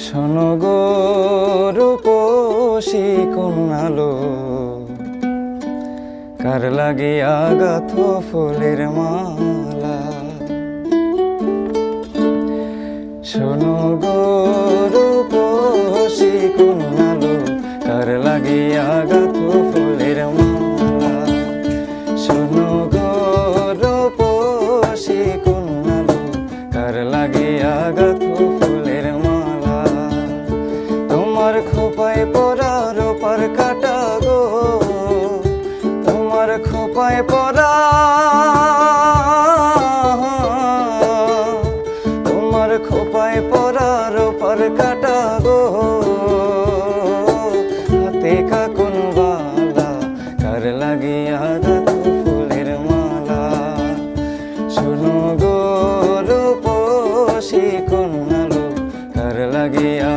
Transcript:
শোনো গো রূপসী কন্যালো, কার লাগিয়া গাথো ফুলের মালা। শোনো গো রূপসী কন্যালো, কার লাগিয়া গাথো ফুলের মালা। শোনো গো রূপসী কন্যালো, কার লাগিয়া গাথো ফুলের মালা। তোমার খোপায় পরা রূপার কাটা গো, তোমার খোপায় পরা, তোমার খোপায় পরা রূপার কাটা গো। হাতে কাকুন বালা, কার লাগিয়া গাথো ফুলের মালা। শোনো গো রূপসী কন্যালো, কার লাগিয়া